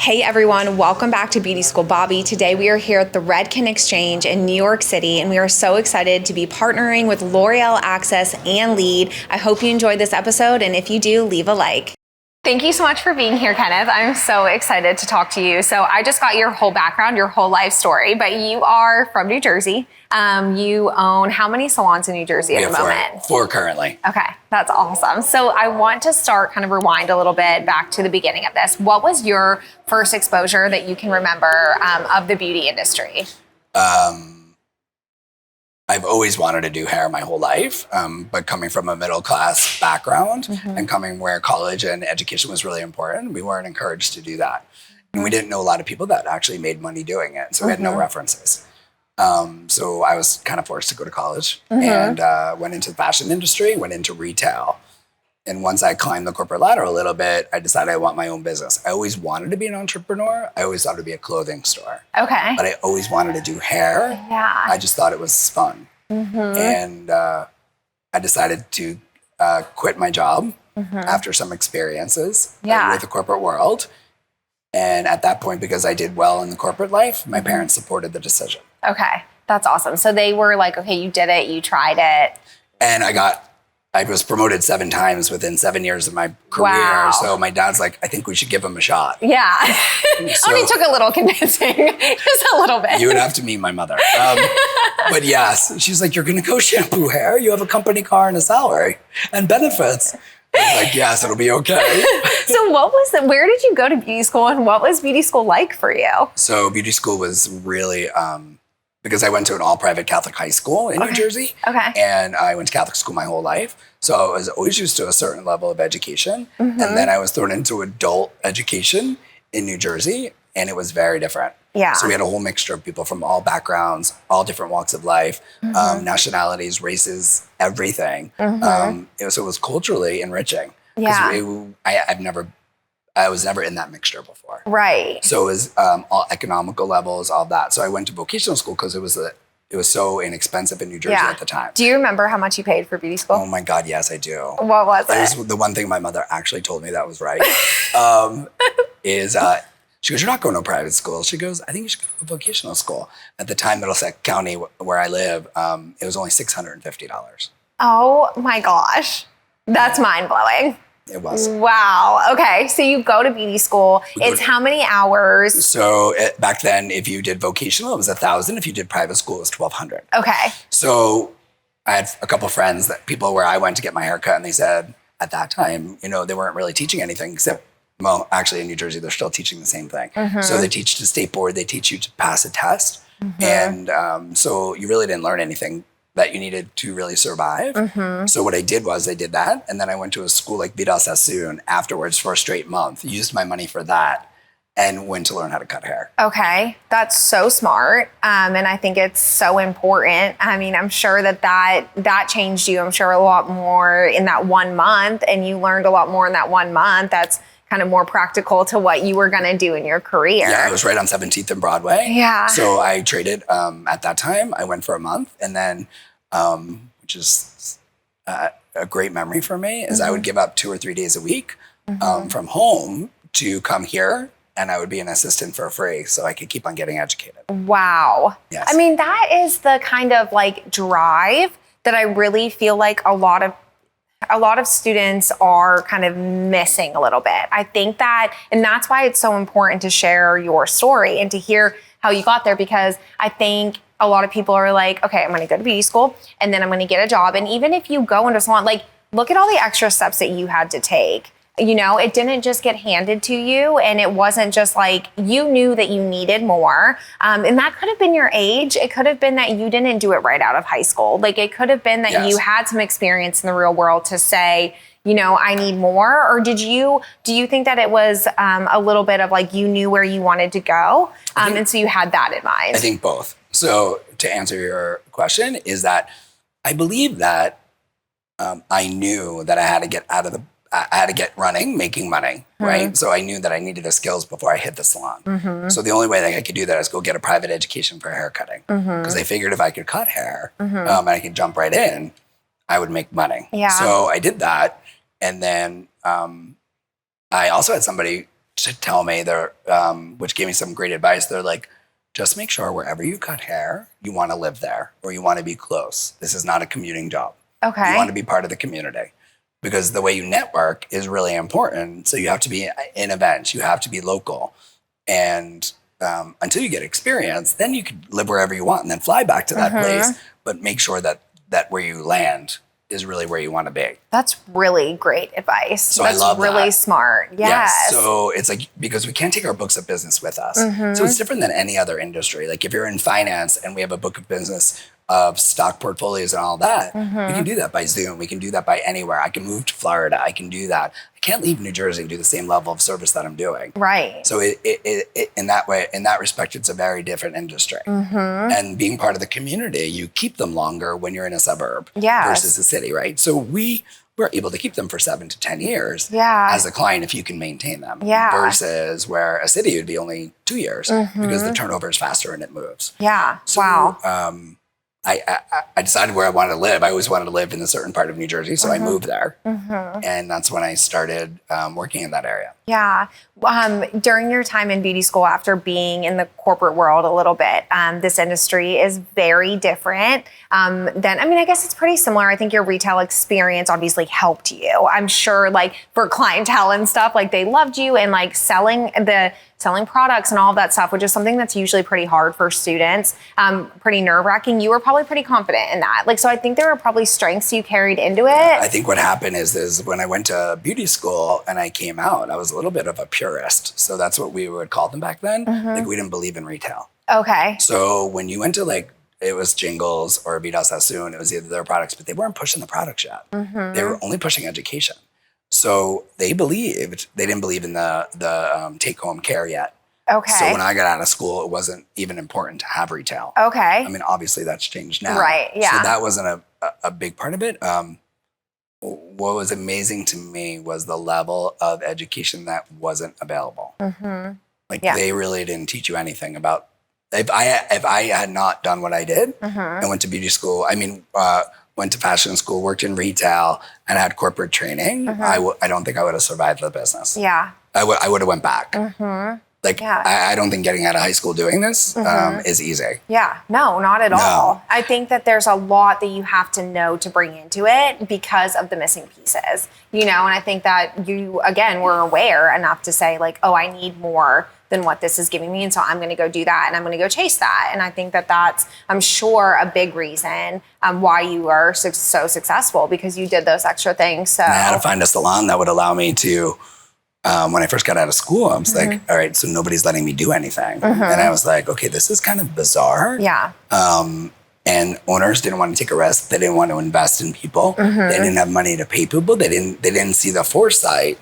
Hey everyone, welcome back to Beauty School Bobbi. Today we are here at the Redken Exchange in New York City, and we are so excited to be partnering with L'Oreal Access and Lead. I hope you enjoyed this episode, and if you do, leave a like. Thank you so much for being here, Kenneth. I'm so excited to talk to you. So I just got your whole background, your whole life story, but you are from New Jersey. You own how many salons in New Jersey at the moment? Four currently. Okay, that's awesome. So I want to start kind of rewind a little bit back to the beginning of this. What was your first exposure that you can remember of the beauty industry? I've always wanted to do hair my whole life, but coming from a middle class background and coming where college and education was really important, we weren't encouraged to do that. And we didn't know a lot of people that actually made money doing it. So we had no references. So I was kind of forced to go to college and went into the fashion industry, went into retail. And once I climbed the corporate ladder a little bit, I decided I want my own business. I always wanted to be an entrepreneur. I always thought it would be a clothing store. Okay. But I always wanted to do hair. Yeah. I just thought it was fun. And I decided to quit my job after some experiences with the corporate world. And at that point, because I did well in the corporate life, my parents supported the decision. Okay, that's awesome. So they were like, okay, you did it, you tried it. And I was promoted 7 times within 7 years of my career. Wow. So my dad's like, I think we should give him a shot. Yeah. So, Only took a little convincing, just a little bit. You would have to meet my mother. But yes, she's like, you're going to go shampoo hair. You have a company car and a salary and benefits. I was like, yes, it'll be okay. So where did you go to beauty school, and what was beauty school like for you? So beauty school was really, because I went to an all-private Catholic high school in New Jersey. Okay. And I went to Catholic school my whole life. So I was always used to a certain level of education. And then I was thrown into adult education in New Jersey, and it was very different. Yeah. So we had a whole mixture of people from all backgrounds, all different walks of life, nationalities, races, everything. So it was culturally enriching. Yeah. I was never in that mixture before. Right. So it was all economical levels, all that. So I went to vocational school because it was so inexpensive in New Jersey at the time. Do you remember how much you paid for beauty school? Oh my God, yes, I do. What was it? It was the one thing my mother actually told me that was right. She goes, you're not going to a private school. She goes, I think you should go to a vocational school. At the time, Middlesex County, where I live, it was only $650. Oh my gosh. That's mind blowing. It was. Wow. Okay. So you go to beauty school. It's how many hours? So back then, if you did vocational, it was $1,000. If you did private school, it was $1,200. Okay. So I had a couple friends, people where I went to get my haircut, and they said at that time, they weren't really teaching anything except, well, actually in New Jersey, they're still teaching the same thing. So they teach the state board, they teach you to pass a test. And so you really didn't learn anything that you needed to really survive. So what I did was I did that. And then I went to a school like Vidal Sassoon afterwards for a straight month, used my money for that, and went to learn how to cut hair. Okay. That's so smart. And I think it's so important. I mean, I'm sure that changed you, I'm sure, a lot more in that 1 month, and you learned a lot more in that 1 month. That's kind of more practical to what you were going to do in your career. Yeah, it was right on 17th and Broadway. Yeah. So I traded at that time. I went for a month, and then, which is a great memory for me, is I would give up 2 or 3 days a week from home to come here, and I would be an assistant for free so I could keep on getting educated. Wow. Yes. I mean, that is the kind of like drive that I really feel like a lot of students are kind of missing a little bit. I think that, and that's why it's so important to share your story and to hear how you got there, because I think a lot of people are like, okay, I'm going to go to beauty school and then I'm going to get a job. And even if you go into a salon, like, look at all the extra steps that you had to take. It didn't just get handed to you, and it wasn't just like you knew that you needed more. And that could have been your age. It could have been that you didn't do it right out of high school. Like, it could have been that you had some experience in the real world to say, I need more. Or do you think that it was a little bit of like you knew where you wanted to go? And so you had that in mind? I think both. So to answer your question is that I believe that I knew that I had to get running, making money, right? So I knew that I needed the skills before I hit the salon. So the only way that I could do that is go get a private education for hair cutting. Because I figured if I could cut hair and I could jump right in, I would make money. Yeah. So I did that. And then I also had somebody to tell me, which gave me some great advice. They're like, just make sure wherever you cut hair, you want to live there or you want to be close. This is not a commuting job. Okay. You want to be part of the community because the way you network is really important. So you have to be in events. You have to be local. And until you get experience, then you can live wherever you want and then fly back to that place. But make sure that where you land is really where you want to be. That's really great advice. So That's I love really that. smart. Yes. So it's like, because we can't take our books of business with us. So it's different than any other industry. Like if you're in finance and we have a book of business of stock portfolios and all that, we can do that by Zoom. We can do that by anywhere. I can move to Florida. I can do that. I can't leave New Jersey and do the same level of service that I'm doing. Right. So it in that way, in that respect, it's a very different industry. And being part of the community, you keep them longer when you're in a suburb versus a city, right? So we're able to keep them for 7 to 10 years as a client if you can maintain them. Versus where a city would be only 2 years because the turnover is faster and it moves. Yeah. So, wow. I decided where I wanted to live. I always wanted to live in a certain part of New Jersey, so I moved there. And that's when I started working in that area. Yeah. During your time in beauty school, after being in the corporate world a little bit, this industry is very different than, I mean, I guess it's pretty similar. I think your retail experience obviously helped you. I'm sure like for clientele and stuff, like they loved you and like selling products and all of that stuff, which is something that's usually pretty hard for students, pretty nerve-wracking. You were probably pretty confident in that. Like, so I think there were probably strengths you carried into it. I think what happened is when I went to beauty school and I came out, I was a little bit of a purist. So that's what we would call them back then. Like we didn't believe in retail. Okay. So when you went to like, it was Jingles or Vida Sassoon, it was either their products, but they weren't pushing the products yet. They were only pushing education. So they didn't believe in the take-home care yet. Okay. So when I got out of school, it wasn't even important to have retail. Okay. I mean, obviously that's changed now. Right, yeah. So that wasn't a big part of it. What was amazing to me was the level of education that wasn't available. They really didn't teach you anything about, if I had not done what I did and went to beauty school, went to fashion school, worked in retail, and had corporate training, I don't think I would have survived the business. Yeah. I would have went back. I don't think getting out of high school doing this is easy. Yeah, no, not at all. I think that there's a lot that you have to know to bring into it because of the missing pieces, and I think that you, again, were aware enough to say like, oh, I need more than what this is giving me. And so I'm going to go do that and I'm going to go chase that. And I think that that's, I'm sure, a big reason why you are so successful because you did those extra things. So and I had to find a salon that would allow me to, when I first got out of school, I was like, all right, so nobody's letting me do anything. And I was like, okay, this is kind of bizarre. Yeah. And owners didn't want to take a risk. They didn't want to invest in people. They didn't have money to pay people. They didn't see the foresight.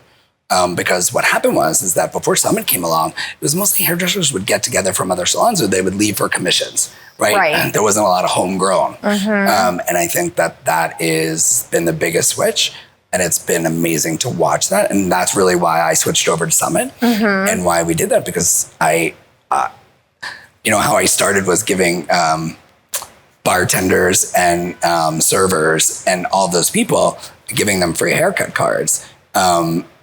Because what happened is that before Summit came along, it was mostly hairdressers would get together from other salons or they would leave for commissions, right? And there wasn't a lot of homegrown. And I think that is been the biggest switch. And it's been amazing to watch that. And that's really why I switched over to Summit and why we did that. Because how I started was giving bartenders and servers and all those people, giving them free haircut cards.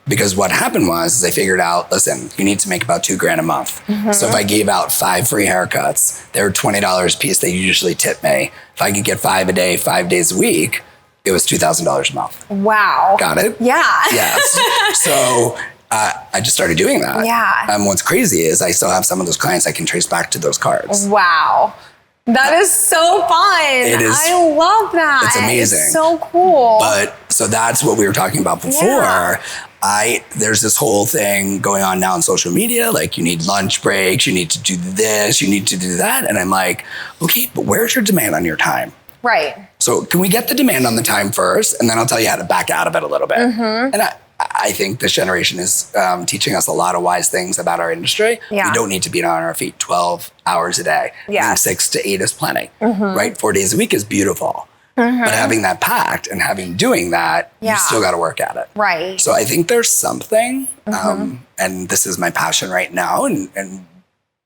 Because what happened was I figured out, listen, you need to make about $2,000 a month. So if I gave out 5 free haircuts, they were $20 a piece. They usually tip me. If I could get 5 a day, 5 days a week, it was $2,000 a month. Wow. Got it? Yeah. Yes. So I just started doing that. Yeah. What's crazy is I still have some of those clients I can trace back to those cards. Wow. That is so fun. It is. I love that. It's amazing. It's so cool. But so that's what we were talking about before. Yeah. There's this whole thing going on now on social media. Like you need lunch breaks, you need to do this, you need to do that. And I'm like, okay, but where's your demand on your time? Right. So can we get the demand on the time first? And then I'll tell you how to back out of it a little bit. And I think this generation is teaching us a lot of wise things about our industry. Yeah. We don't need to be on our feet 12 hours a day. Yeah. 6 to 8 is plenty, right? 4 days a week is beautiful. But having that pact and doing that, you still got to work at it. Right. So I think there's something, and this is my passion right now. And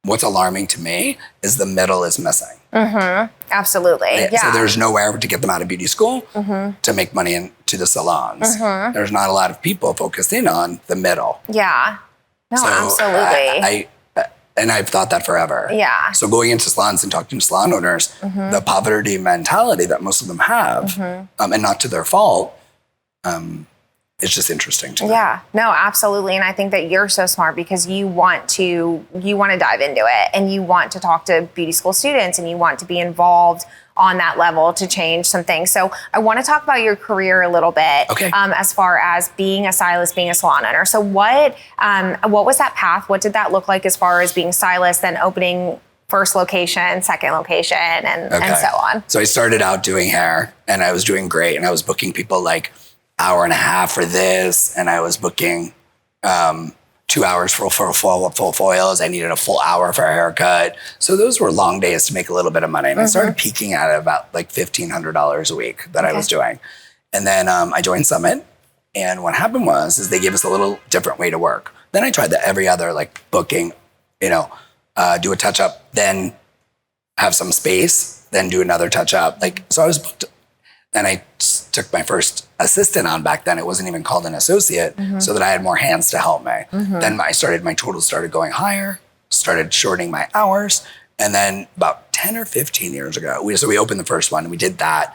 what's alarming to me is the middle is missing. Absolutely. Yeah. So there's nowhere to get them out of beauty school to make money into the salons. There's not a lot of people focused in on the middle. Yeah. No, So absolutely. And I've thought that forever. Yeah. So going into salons and talking to salon owners, the poverty mentality that most of them have, and not to their fault, it's just interesting to me. Yeah, no, absolutely. And I think that you're so smart because you want to dive into it and you want to talk to beauty school students and you want to be involved on that level to change some things. So I want to talk about your career a little bit, as far as being a stylist, being a salon owner. So what was that path? What did that look like as far as being stylist, then opening first location, second location, and so on? So I started out doing hair and I was doing great and I was booking people like hour and a half for this, and I was booking 2 hours for full foils. I needed a full hour for a haircut. So those were long days to make a little bit of money. And I started peaking at about like $1,500 a week that I was doing. And then I joined Summit. And what happened is they gave us a little different way to work. Then I tried every other like booking, do a touch up, then have some space, then do another touch up. So I was booked. Then I took my first assistant on. Back then, it wasn't even called an associate, so that I had more hands to help me. Then my totals started going higher, started shortening my hours. And then about 10 or 15 years ago, we opened the first one and we did that.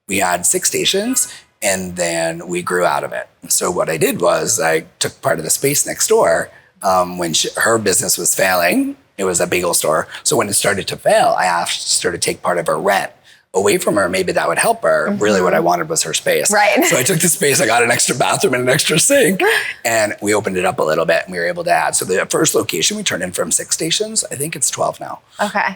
We had 6 stations and then we grew out of it. So what I did was I took part of the space next door when her business was failing. It was a bagel store. So when it started to fail, I asked her to take part of her rent away from her. Maybe that would help her. Really what I wanted was her space. Right. So I took the space, I got an extra bathroom and an extra sink, and we opened it up a little bit and we were able to add. So the first location we turned in from 6 stations. I think it's 12 now. Okay.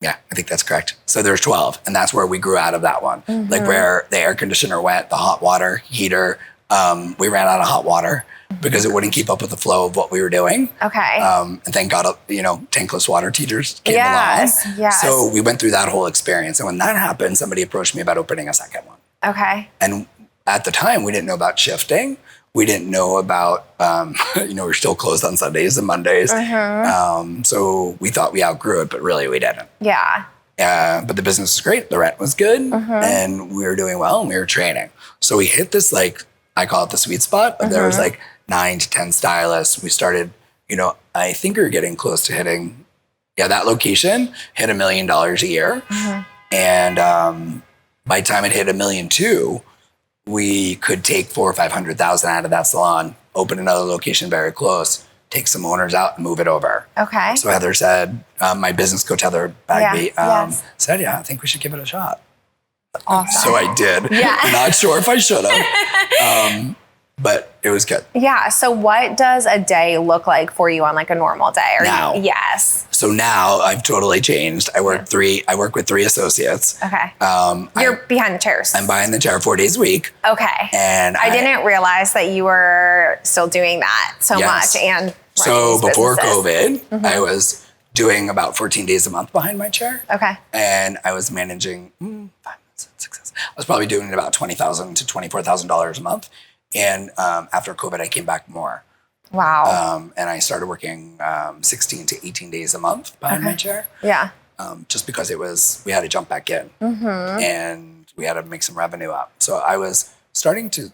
Yeah, I think that's correct. So there's 12 and that's where we grew out of that one. Like where the air conditioner went, the hot water heater, we ran out of hot water because it wouldn't keep up with the flow of what we were doing. Okay. And thank God, tankless water heaters came along. Yes. So we went through that whole experience. And when that happened, somebody approached me about opening a second one. Okay. And at the time, we didn't know about shifting. We didn't know about, we're still closed on Sundays and Mondays. So we thought we outgrew it, but really we didn't. Yeah. But the business was great. The rent was good and we were doing well and we were training. So we hit this, I call it the sweet spot. There was 9 to 10 stylists. We started, I think we were getting close to hitting, that location hit $1 million a year. And by the time it hit $1.2 million, we could take $400,000 or $500,000 out of that salon, open another location very close, take some owners out and move it over. Okay. So Heather said, my business coach, Heather Bagby, said, I think we should give it a shot. Awesome. So I did. Yeah. Not sure if I should have. But it was good. Yeah. So what does a day look like for you on a normal day? Now. Yes. So now I've totally changed. I work with 3 associates. Okay. You're behind the chairs. I'm behind the chair 4 days a week. Okay. And I didn't realize that you were still doing that so much. And so before COVID, I was doing about 14 days a month behind my chair. Okay. And I was managing 5 months of success. I was probably doing about $20,000 to $24,000 a month. And after COVID, I came back more. Wow. And I started working 16 to 18 days a month behind my chair. Yeah. Just because we had to jump back in and we had to make some revenue up. So I was starting to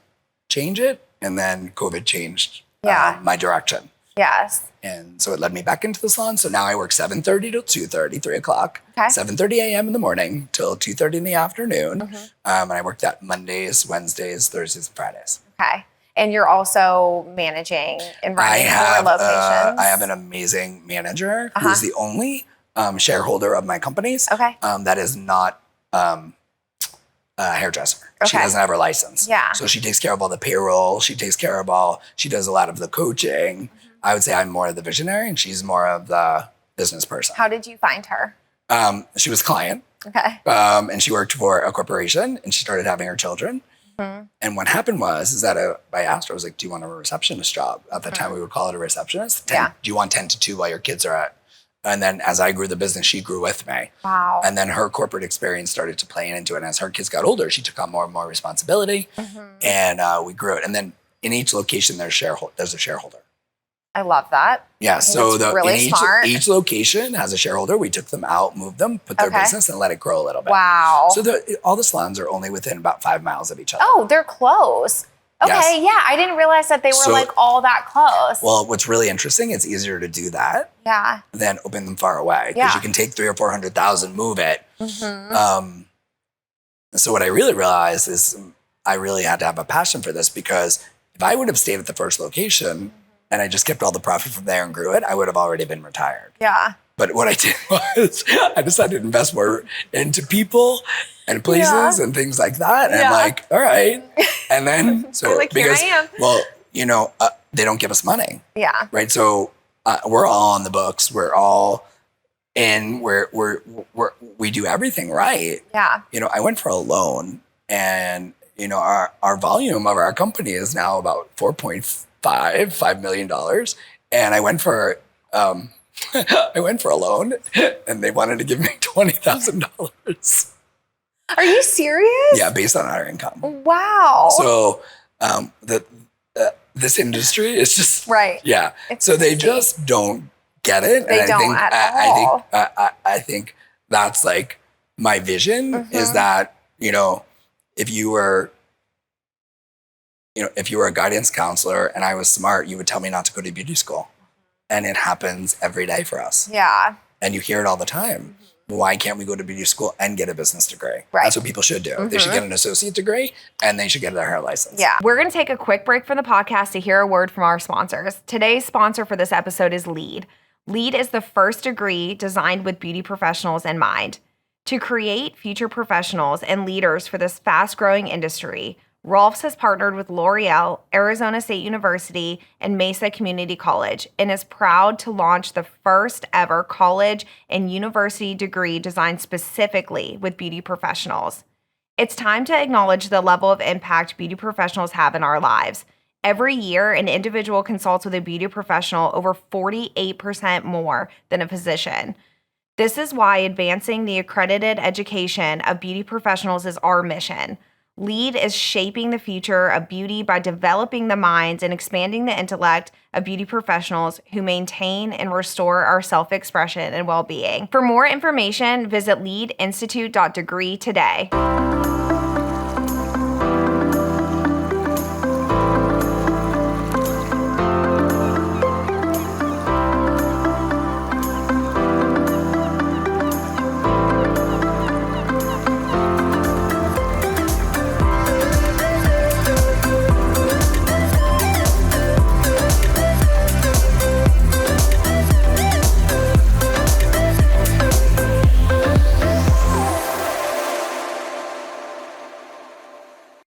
change it. And then COVID changed my direction. Yes. And so it led me back into the salon. So now I work 7:30 till 2:30, 3 o'clock, 7:30 a.m. in the morning till 2:30 in the afternoon. And I work that Mondays, Wednesdays, Thursdays, and Fridays. Okay. And you're also managing and running 4 locations. I have an amazing manager who's the only shareholder of my companies. Okay. That is not a hairdresser. Okay. She doesn't have her license. Yeah. So she takes care of all the payroll. She does a lot of the coaching. I would say I'm more of the visionary and she's more of the business person. How did you find her? She was a client. Okay. And she worked for a corporation and she started having her children. And what happened is that I asked her, I was like, do you want a receptionist job? At the time we would call it a receptionist. Do you want 10 to 2 while your kids are at? And then as I grew the business, she grew with me. Wow. And then her corporate experience started to play into it. And as her kids got older, she took on more and more responsibility and we grew it. And then in each location, there's a shareholder. I love that. Yeah, so smart. each location has a shareholder. We took them out, moved them, put their business, and let it grow a little bit. Wow. So all the salons are only within about 5 miles of each other. Oh, they're close. Okay, Yes. yeah. I didn't realize that they were like all that close. Well, what's really interesting, it's easier to do that than open them far away. Because you can take 300,000 or 400,000, move it. So what I really realized is I really had to have a passion for this, because if I would have stayed at the first location and I just kept all the profit from there and grew it, I would have already been retired. Yeah. But what I did was I decided to invest more into people and places and things like that. And I'm like, all right. And then, so like, here I am. Well, you know, they don't give us money. Yeah. Right. So we're all on the books. We're all in, we do everything right. Yeah. You know, I went for a loan, and, you know, our volume of our company is now about $5 million. And I went for, a loan, and they wanted to give me $20,000. Are you serious? Yeah, based on our income. Wow. So this industry is just right. Yeah. It's so they just don't get it. They don't at all. I think that's like my vision is that, you know, if you were a guidance counselor and I was smart, you would tell me not to go to beauty school. And it happens every day for us. Yeah. And you hear it all the time. Why can't we go to beauty school and get a business degree? Right. That's what people should do. They should get an associate degree, and they should get their hair license. Yeah. We're going to take a quick break from the podcast to hear a word from our sponsors. Today's sponsor for this episode is LEAD. LEAD is the first degree designed with beauty professionals in mind. To create future professionals and leaders for this fast-growing industry, Rolfs has partnered with L'Oreal, Arizona State University, and Mesa Community College, and is proud to launch the first ever college and university degree designed specifically with beauty professionals. It's time to acknowledge the level of impact beauty professionals have in our lives. Every year, an individual consults with a beauty professional over 48% more than a physician. This is why advancing the accredited education of beauty professionals is our mission. LEAD is shaping the future of beauty by developing the minds and expanding the intellect of beauty professionals who maintain and restore our self-expression and well-being. For more information, visit leadinstitute.degree today.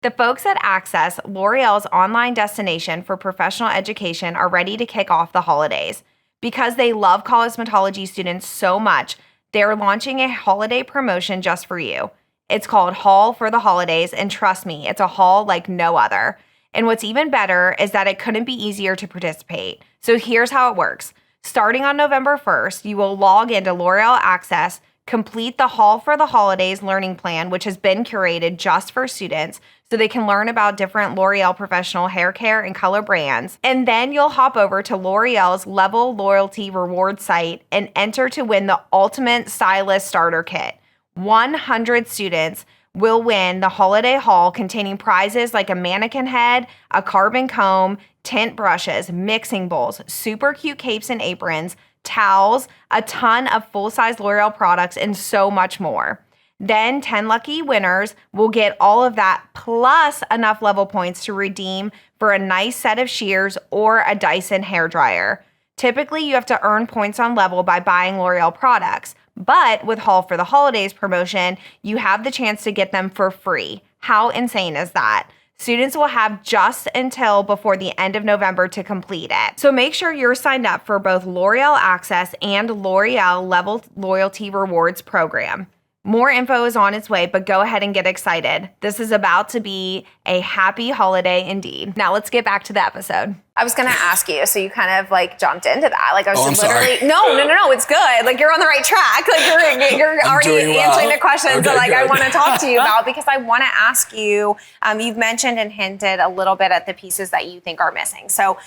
The folks at Access, L'Oreal's online destination for professional education, are ready to kick off the holidays. Because they love cosmetology students so much, they're launching a holiday promotion just for you. It's called Haul for the Holidays, and trust me, it's a haul like no other. And what's even better is that it couldn't be easier to participate. So here's how it works. Starting on November 1st, you will log into L'Oreal Access, complete the Haul for the Holidays learning plan, which has been curated just for students so they can learn about different L'Oreal professional hair care and color brands. And then you'll hop over to L'Oreal's Level Loyalty Reward site and enter to win the Ultimate Stylist Starter Kit. 100 students will win the holiday haul containing prizes like a mannequin head, a carbon comb, tint brushes, mixing bowls, super cute capes and aprons, towels, a ton of full-size L'Oreal products, and so much more. Then 10 lucky winners will get all of that plus enough level points to redeem for a nice set of shears or a Dyson hairdryer. Typically, you have to earn points on level by buying L'Oreal products, but with Haul for the Holidays promotion, you have the chance to get them for free. How insane is that? Students will have just until before the end of November to complete it. So make sure you're signed up for both L'Oreal Access and L'Oreal Level Loyalty Rewards program. More info is on its way, but go ahead and get excited. This is about to be a happy holiday indeed. Now let's get back to the episode. I was going to ask you, so you kind of like jumped into that. Like I was literally, sorry. No, it's good. Like you're on the right track. Like you're already answering the questions that like I want to talk to you about, because I want to ask you, you've mentioned and hinted a little bit at the pieces that you think are missing. So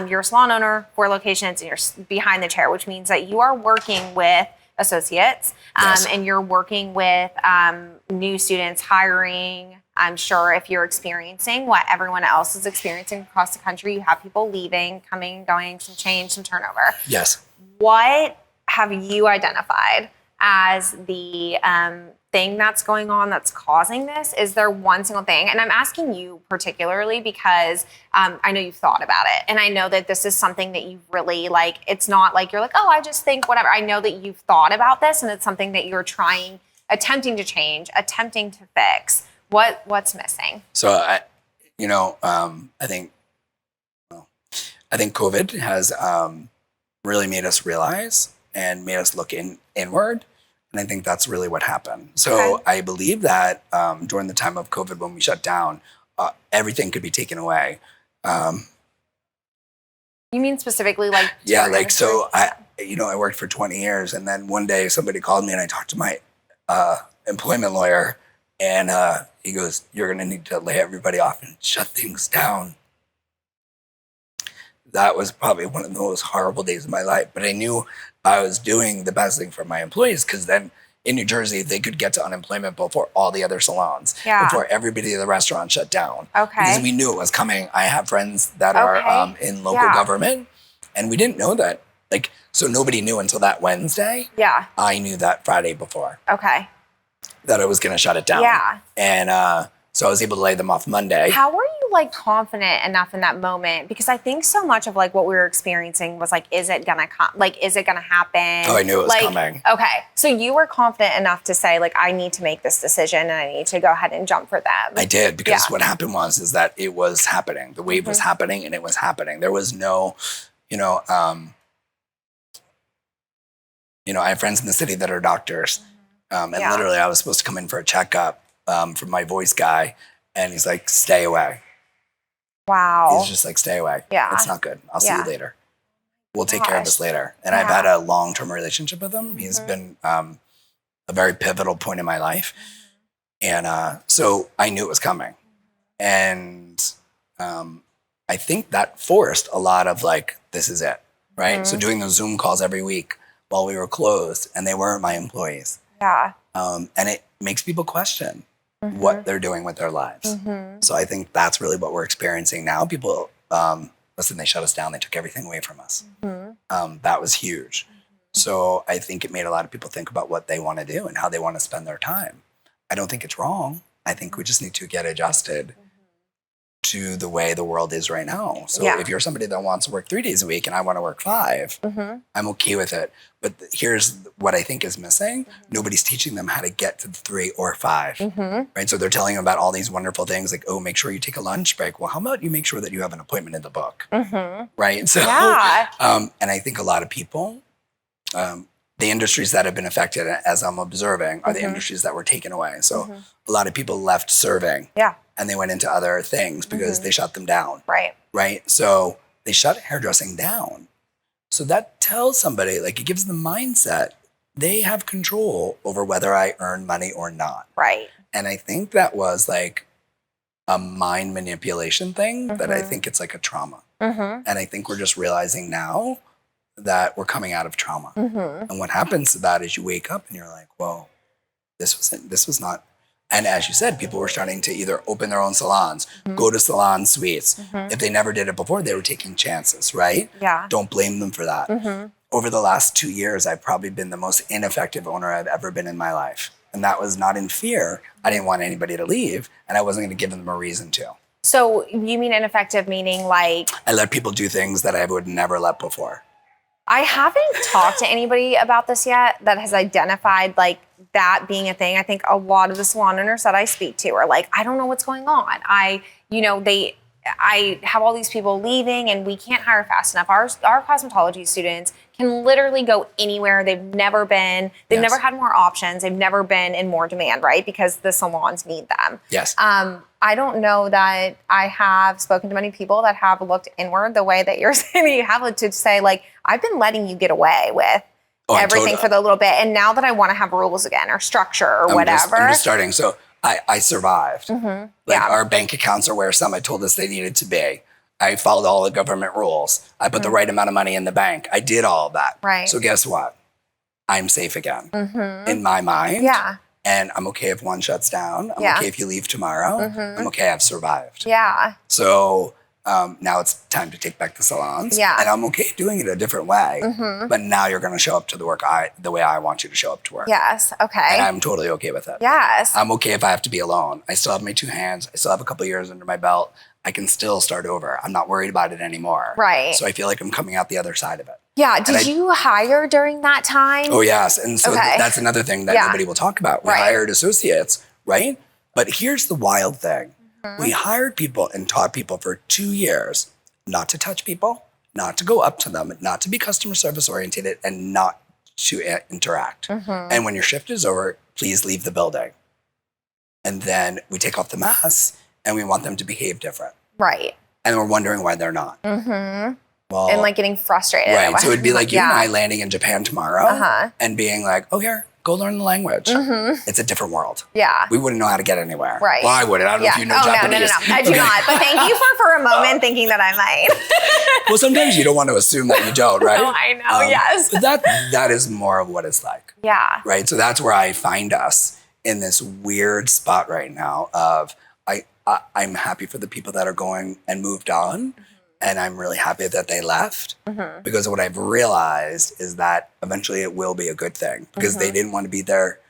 you're a salon owner, 4 locations, and you're behind the chair, which means that you are working with associates, Yes. and you're working with new students, hiring, I'm sure if you're experiencing what everyone else is experiencing across the country, you have people leaving, coming, going, some change, some turnover. Yes. What have you identified as the thing that's going on that's causing this? Is there one single thing? And I'm asking you particularly because I know you've thought about it. And I know that this is something that you really like. It's not like you're like, oh, I just think whatever. I know that you've thought about this and it's something that you're attempting to change, attempting to fix. What's missing? So I think COVID has really made us realize and made us look inward. And I think that's really what happened. So I believe that during the time of COVID, when we shut down, everything could be taken away. You mean specifically like? Yeah, like, so I worked for 20 years. And then one day somebody called me and I talked to my employment lawyer. And he goes, you're going to need to lay everybody off and shut things down. That was probably one of the most horrible days of my life. But I knew I was doing the best thing for my employees, because then in New Jersey, they could get to unemployment before all the other salons, before everybody in the restaurant shut down. Because we knew it was coming. I have friends that are in local government, and we didn't know that. Like, so nobody knew until that Wednesday. Yeah. I knew that Friday before. That I was going to shut it down. Yeah. And so I was able to lay them off Monday. How were you like confident enough in that moment? Because I think so much of like what we were experiencing was like, is it gonna is it gonna happen? Oh, I knew it was coming. Okay. So you were confident enough to say like, I need to make this decision and I need to go ahead and jump for them. I did, because what happened is that it was happening. The wave was happening and it was happening. There was no, I have friends in the city that are doctors. And literally I was supposed to come in for a checkup from my voice guy, and he's like, stay away. Wow. He's just like, stay away. Yeah. It's not good. I'll see you later. We'll take care of this later. And I've had a long-term relationship with him. He's been a very pivotal point in my life. And so I knew it was coming. And I think that forced a lot of like, this is it, right? So doing those Zoom calls every week while we were closed, and they weren't my employees. Yeah. And it makes people question what they're doing with their lives. So I think that's really what we're experiencing now. People, listen, they shut us down. They took everything away from us. That was huge. So I think it made a lot of people think about what they want to do and how they want to spend their time. I don't think it's wrong. I think we just need to get adjusted to the way the world is right now. So if you're somebody that wants to work 3 days a week and I want to work 5, I'm okay with it. But here's what I think is missing. Nobody's teaching them how to get to the 3 or 5, right? So they're telling them about all these wonderful things like, oh, make sure you take a lunch break. Well, how about you make sure that you have an appointment in the book, right? So, and I think a lot of people, the industries that have been affected, as I'm observing, are the industries that were taken away. So a lot of people left serving. And they went into other things because they shut them down. Right. So they shut hairdressing down. So that tells somebody, like, it gives them mindset. They have control over whether I earn money or not. Right. And I think that was like a mind manipulation thing that I think it's like a trauma. And I think we're just realizing now that we're coming out of trauma. And what happens to that is you wake up and you're like, whoa, this was not. And as you said, people were starting to either open their own salons, go to salon suites. If they never did it before, they were taking chances, right? Yeah. Don't blame them for that. Over the last 2 years, I've probably been the most ineffective owner I've ever been in my life. And that was not in fear. I didn't want anybody to leave, and I wasn't going to give them a reason to. So you mean ineffective meaning like? I let people do things that I would never let before. I haven't talked to anybody about this yet that has identified like that being a thing. I think a lot of the salon owners that I speak to are like, I don't know what's going on. I have all these people leaving and we can't hire fast enough. Our cosmetology students can literally go anywhere. They've never never had more options. They've never been in more demand, right? Because the salons need them. Yes. I don't know that I have spoken to many people that have looked inward the way that you're saying you have, to say like, I've been letting you get away with everything for the little bit. And now that I want to have rules again or structure or whatever. I'm just starting. So I survived. Our bank accounts are where somebody told us they needed to be. I followed all the government rules. I put the right amount of money in the bank. I did all of that. Right. So guess what? I'm safe again. In my mind. Yeah. And I'm okay if one shuts down. I'm okay if you leave tomorrow. I'm okay, I've survived. Yeah. So now it's time to take back the salons. Yeah. And I'm okay doing it a different way. But now you're going to show up to the work the way I want you to show up to work. Yes. Okay. And I'm totally okay with it. Yes. I'm okay if I have to be alone. I still have my 2 hands. I still have a couple of years under my belt. I can still start over. I'm not worried about it anymore. Right. So I feel like I'm coming out the other side of it. Yeah. Did you hire during that time? Oh, yes. And so that's another thing that nobody will talk about. We hired associates, right? But here's the wild thing. We hired people and taught people for 2 years not to touch people, not to go up to them, not to be customer service oriented, and not to interact. And when your shift is over, please leave the building. And then we take off the mask and we want them to behave different. Right. And we're wondering why they're not. Well, and like getting frustrated. Right. So it'd be like you and I landing in Japan tomorrow and being like, oh, here, go learn the language. It's a different world. Yeah. We wouldn't know how to get anywhere. Right. Well, I wouldn't. I don't know if you know Japanese. No. I do not. But thank you for a moment thinking that I might. Well, sometimes you don't want to assume that you don't, right? Oh, I know. Yes. But that is more of what it's like. Yeah. Right. So that's where I find us in this weird spot right now of I'm happy for the people that are going and moved on. And I'm really happy that they left because what I've realized is that eventually it will be a good thing because they didn't want to be there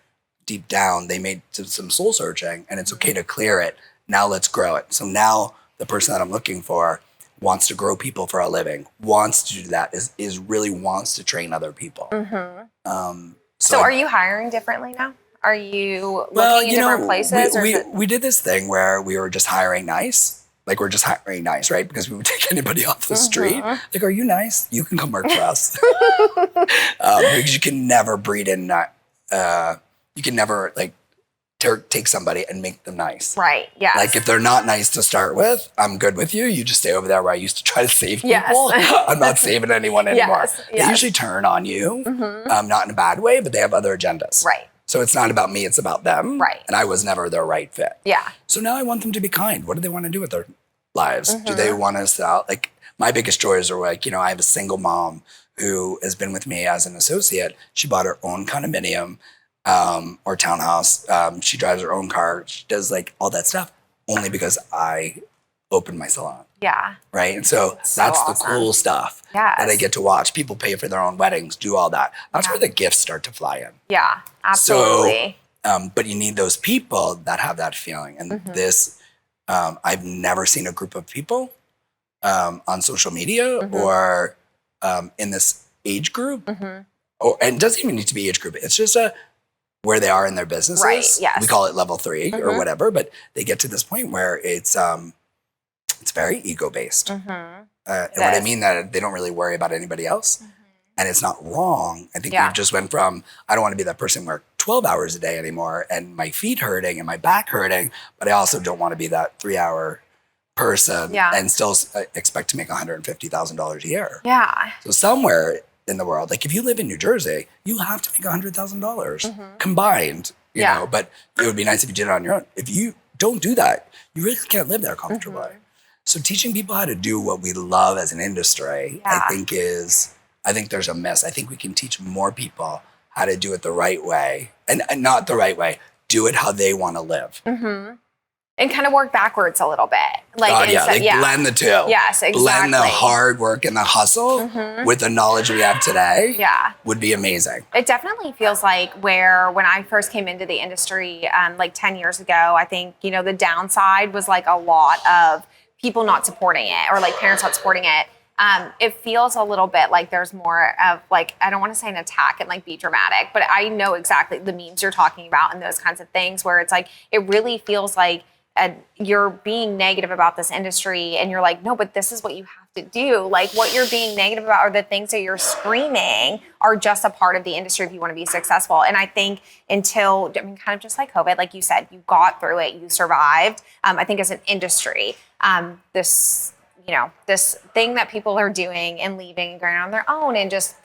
deep down. They made some soul searching and it's okay to clear it. Now let's grow it. So now the person that I'm looking for wants to grow people for a living, wants to do that, is really wants to train other people. So are you hiring differently now? Are you looking in different places? We did this thing where we were just hiring nice. Like we're just hiring nice, right? Because we would take anybody off the street. Like, are you nice? You can come work for us. Because you can never breed in, you can never like take somebody and make them nice. Right, yes. Like if they're not nice to start with, I'm good with you. You just stay over there where I used to try to save people. Yes. I'm not saving anyone anymore. Yes. They usually turn on you, not in a bad way, but they have other agendas. Right. So it's not about me, it's about them. Right. And I was never their right fit. Yeah. So now I want them to be kind. What do they want to do with their lives? Do they want to sell? Like my biggest joys are like, I have a single mom who has been with me as an associate. She bought her own condominium or townhouse. She drives her own car. She does like all that stuff only because I opened my salon. Yeah. Right. And so that's awesome. The cool stuff that I get to watch. People pay for their own weddings, do all that. That's where the gifts start to fly in. Yeah, absolutely. So, but you need those people that have that feeling. And this, I've never seen a group of people on social media or in this age group. And it doesn't even need to be age group. It's just where they are in their businesses. Right, yes. We call it level 3 or whatever, but they get to this point where it's very ego-based. And what I mean that they don't really worry about anybody else. And it's not wrong. I think we just went from, I don't want to be that person who work 12 hours a day anymore and my feet hurting and my back hurting, but I also don't want to be that 3-hour person and still expect to make $150,000 a year. Yeah. So somewhere in the world, like if you live in New Jersey, you have to make $100,000 combined, you know, but it would be nice if you did it on your own. If you don't do that, you really can't live there comfortably. So teaching people how to do what we love as an industry, I think there's a miss. I think we can teach more people how to do it the right way and not the right way. Do it how they want to live. And kind of work backwards a little bit. Like, blend the two. Yes, exactly. Blend the hard work and the hustle with the knowledge we have today. Would be amazing. It definitely feels like when I first came into the industry, like 10 years ago, I think, the downside was like a lot of people not supporting it or like parents not supporting it. It feels a little bit like there's more of like, I don't want to say an attack and like be dramatic, but I know exactly the memes you're talking about and those kinds of things where it's like, it really feels like you're being negative about this industry and you're like, no, but this is what you have to do. Like what you're being negative about or the things that you're screaming are just a part of the industry if you want to be successful. And I think kind of just like COVID, like you said, you got through it, you survived. I think as an industry, this thing that people are doing and leaving and going on their own and just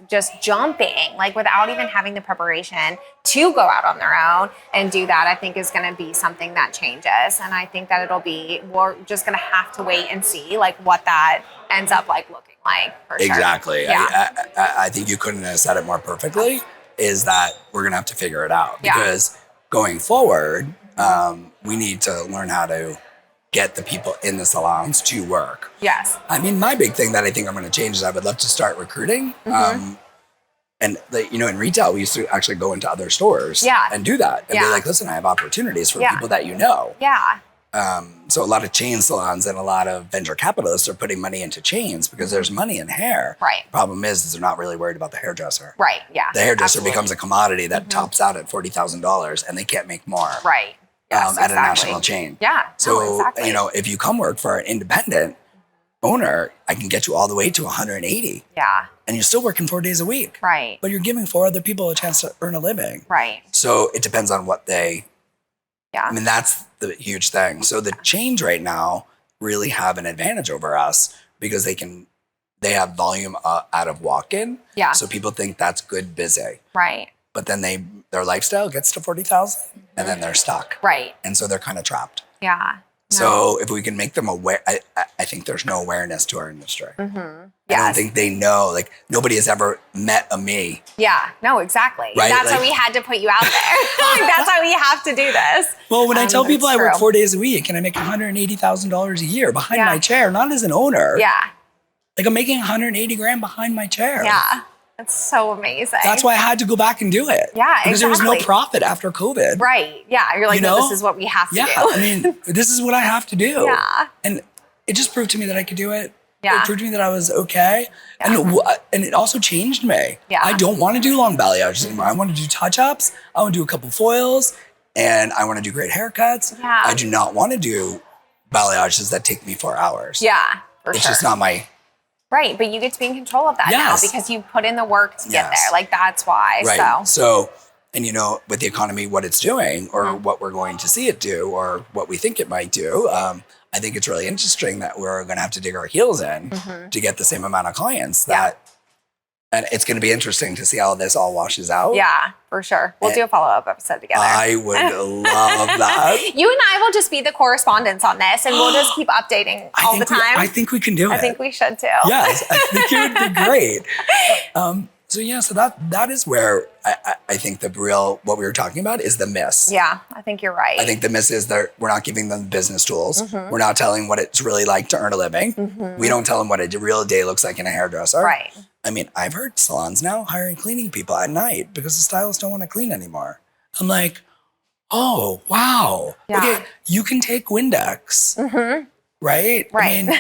jumping, like without even having the preparation to go out on their own and do that, I think is going to be something that changes. And I think that we're just going to have to wait and see like what that ends up like looking like for sure. Exactly. I think you couldn't have said it more perfectly, is that we're going to have to figure it out because going forward, we need to learn how to get the people in the salons to work. Yes. I mean, my big thing that I think I'm going to change is I would love to start recruiting. And in retail, we used to actually go into other stores and do that and be like, listen, I have opportunities for people that you know. Yeah. So a lot of chain salons and a lot of venture capitalists are putting money into chains because there's money in hair. Right. Problem is they're not really worried about the hairdresser. Right. Yeah. The hairdresser becomes a commodity that tops out at $40,000 and they can't make more. Right. Yes, at a national chain. Yeah. So, if you come work for an independent owner, I can get you all the way to 180. Yeah. And you're still working 4 days a week. Right. But you're giving 4 other people a chance to earn a living. Right. So it depends on what I mean, that's the huge thing. So the chains right now really have an advantage over us because they have volume out of walk-in. Yeah. So people think that's good busy. Right. But then their lifestyle gets to 40,000 and then they're stuck. Right. And so they're kind of trapped. Yeah. No. So if we can make them aware, I think there's no awareness to our industry. Mm-hmm. I don't think they know, like nobody has ever met a me. Yeah, no, exactly. Right? That's why we had to put you out there. That's why we have to do this. Well, when I tell people I work 4 days a week and I make $180,000 a year behind my chair, not as an owner. Yeah. Like I'm making 180 grand behind my chair. Yeah. That's so amazing. That's why I had to go back and do it. Yeah, because there was no profit after COVID. Right. Yeah. You're like, no, this is what we have to do. I mean, this is what I have to do. Yeah. And it just proved to me that I could do it. Yeah. It proved to me that I was okay. Yeah. And it also changed me. Yeah. I don't want to do long balayage anymore. I want to do touch-ups. I want to do a couple foils. And I want to do great haircuts. Yeah. I do not want to do balayages that take me 4 hours. Yeah, It's just not my... Right, but you get to be in control of that now because you put in the work to get there. Like, that's why. Right. So, and with the economy, what it's doing or what we're going to see it do or what we think it might do, I think it's really interesting that we're going to have to dig our heels in to get the same amount of clients and it's going to be interesting to see how this all washes out. Yeah, for sure. We'll do a follow-up episode together. I would love that. You and I will just be the correspondents on this, and we'll just keep updating all the time. I think we can do it. I think we should too. Yes, I think it would be great. So that is where I think what we were talking about is the miss. Yeah, I think you're right. I think the miss is that we're not giving them business tools. We're not telling what it's really like to earn a living. We don't tell them what a real day looks like in a hairdresser. Right. I mean, I've heard salons now hiring cleaning people at night because the stylists don't want to clean anymore. I'm like, oh, wow. Yeah. Okay, you can take Windex, right? I mean,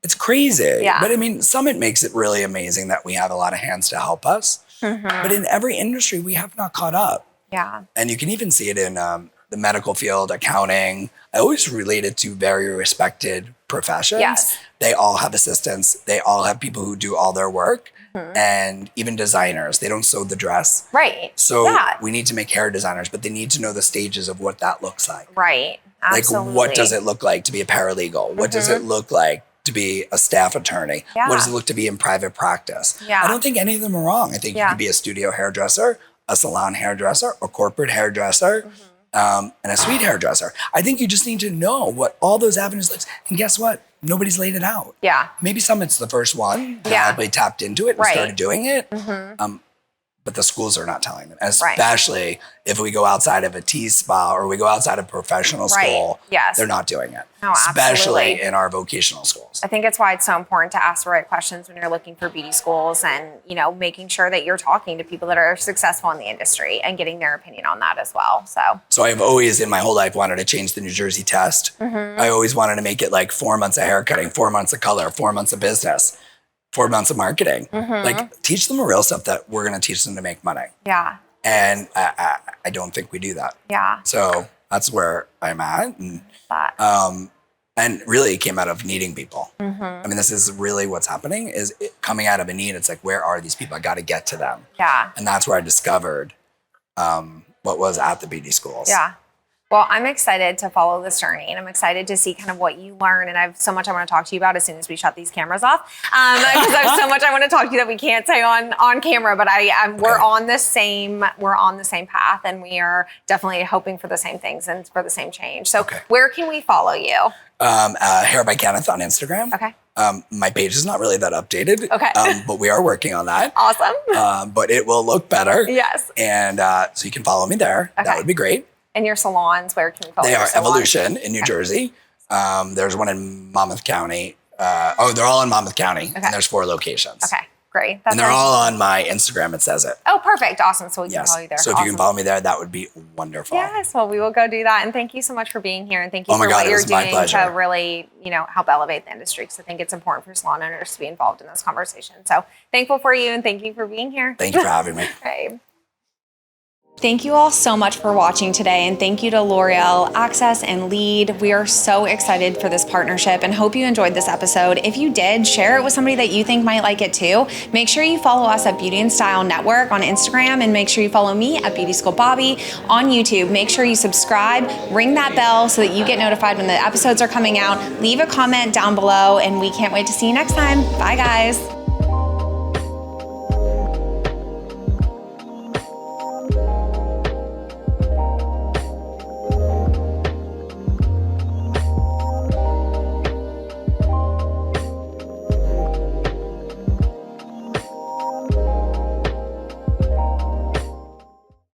it's crazy. Yeah. But I mean, Summit makes it really amazing that we have a lot of hands to help us. But in every industry, we have not caught up. Yeah. And you can even see it in the medical field, accounting. I always relate it to very respected professions. Yes. They all have assistants. They all have people who do all their work. And even designers, they don't sew the dress. Right. So we need to make hair designers, but they need to know the stages of what that looks like. Right. Absolutely. Like, what does it look like to be a paralegal? What does it look like to be a staff attorney? Yeah. What does it look to be in private practice? Yeah. I don't think any of them are wrong. I think you could be a studio hairdresser, a salon hairdresser, a corporate hairdresser, and a suite hairdresser. I think you just need to know what all those avenues look. And guess what? Nobody's laid it out. Yeah. Maybe Summit's the first one that probably tapped into it and started doing it. But the schools are not telling them, especially if we go outside of a T-spa or we go outside of professional school. Yes. They're not doing it, No, especially absolutely. in our vocational schools. I think it's why it's so important to ask the right questions when you're looking for beauty schools and, making sure that you're talking to people that are successful in the industry and getting their opinion on that as well. So I've always in my whole life wanted to change the New Jersey test. I always wanted to make it like 4 months of haircutting, 4 months of color, 4 months of business, 4 months of marketing. Like teach them the real stuff that we're going to teach them to make money. yeah. And I don't think we do that. Yeah. So that's where I'm at. And really it came out of needing people. I mean, this is really what's happening is coming out of a need. It's like, where are these people? I got to get to them. Yeah. And that's where I discovered what was at the beauty schools. Yeah. Well, I'm excited to follow this journey and I'm excited to see kind of what you learn. And I have so much I want to talk to you about as soon as we shut these cameras off. Because I have so much I want to talk to you that we can't say on camera, but we're on the same path and we are definitely hoping for the same things and for the same change. So where can we follow you? Hair by Kenneth on Instagram. Okay. My page is not really that updated. Okay. But we are working on that. Awesome. But it will look better. Yes. And so you can follow me there. Okay. That would be great. And your salons, where can we follow They your are salons? Evolution in New Jersey. There's one in Monmouth County. They're all in Monmouth County. Okay. And there's 4 locations. Okay, great. And they're all on my Instagram. It says it. Oh, perfect. Awesome. So we can Yes. follow you there. So if you can follow me there, that would be wonderful. Yes, well, we will go do that. And thank you so much for being here. And thank you Oh my for God, what it you're was my doing pleasure. to really, help elevate the industry. Because I think it's important for salon owners to be involved in this conversation. So thankful for you and thank you for being here. Thank you for having me. Okay. Thank you all so much for watching today, and thank you to L'Oreal Access and Lead. We are so excited for this partnership and hope you enjoyed this episode. If you did, share it with somebody that you think might like it too. Make sure you follow us at Beauty and Style Network on Instagram, and make sure you follow me at Beauty School Bobbi on YouTube. Make sure you subscribe, ring that bell so that you get notified when the episodes are coming out. Leave a comment down below, and we can't wait to see you next time. Bye, guys.